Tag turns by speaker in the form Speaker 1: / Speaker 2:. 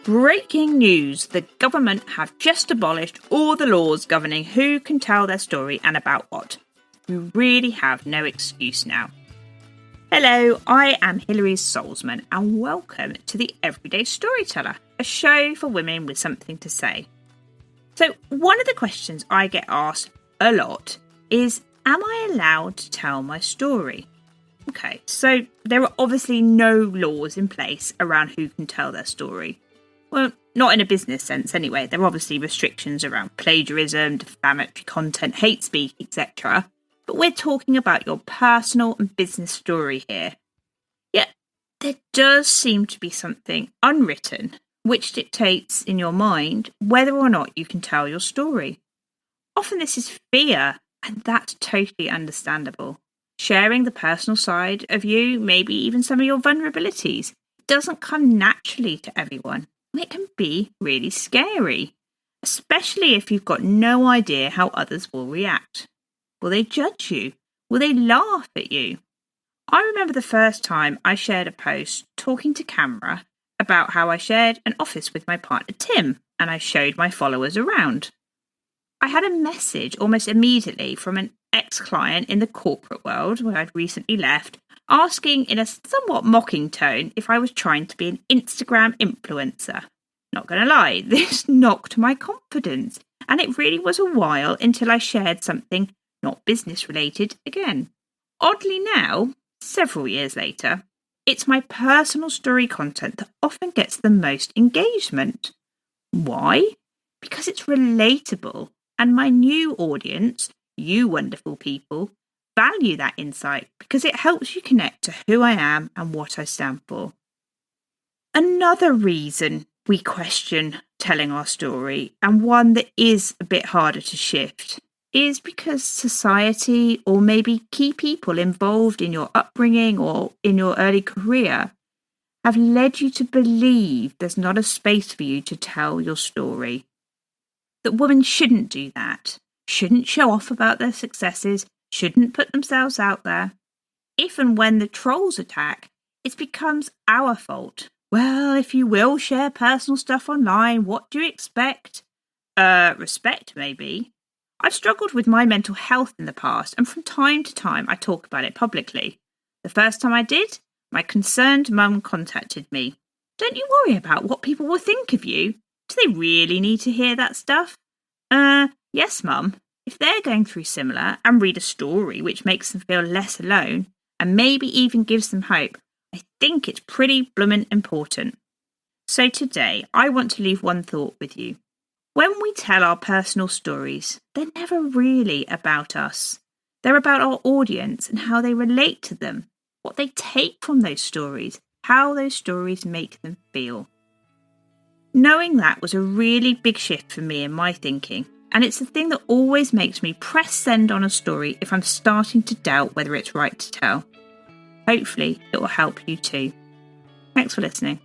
Speaker 1: Breaking news, the government have just abolished all the laws governing who can tell their story and about what. We really have no excuse now. Hello, I am Hilary Solzman and welcome to the Everyday Storyteller, a show for women with something to say. So one of the questions I get asked a lot is, am I allowed to tell my story? Okay, so there are obviously no laws in place around who can tell their story. Well, not in a business sense anyway. There are obviously restrictions around plagiarism, defamatory content, hate speech, etc. But we're talking about your personal and business story here. Yet, there does seem to be something unwritten which dictates in your mind whether or not you can tell your story. Often this is fear, and that's totally understandable. Sharing the personal side of you, maybe even some of your vulnerabilities, doesn't come naturally to everyone. It can be really scary, especially if you've got no idea how others will react. Will they judge you? Will they laugh at you? I remember the first time I shared a post talking to camera about how I shared an office with my partner Tim, and I showed my followers around. I had a message almost immediately from an ex-client in the corporate world where I'd recently left, asking in a somewhat mocking tone if I was trying to be an Instagram influencer. Not going to lie, this knocked my confidence, and it really was a while until I shared something not business related again. Oddly now, several years later, it's my personal story content that often gets the most engagement. Why? Because it's relatable, and my new audience, you wonderful people, value that insight because it helps you connect to who I am and what I stand for. Another reason we question telling our story, and one that is a bit harder to shift, is because society or maybe key people involved in your upbringing or in your early career have led you to believe there's not a space for you to tell your story. That women shouldn't do that, shouldn't show off about their successes, shouldn't put themselves out there. If and when the trolls attack, it becomes our fault. Well, if you will share personal stuff online, what do you expect? Respect, maybe. I've struggled with my mental health in the past, and from time to time I talk about it publicly. The first time I did, my concerned mum contacted me. Don't you worry about what people will think of you. Do they really need to hear that stuff? Yes, mum. If they're going through similar and read a story which makes them feel less alone and maybe even gives them hope, I think it's pretty bloomin' important. So today, I want to leave one thought with you. When we tell our personal stories, they're never really about us. They're about our audience and how they relate to them, what they take from those stories, how those stories make them feel. Knowing that was a really big shift for me in my thinking. And it's the thing that always makes me press send on a story if I'm starting to doubt whether it's right to tell. Hopefully, it will help you too. Thanks for listening.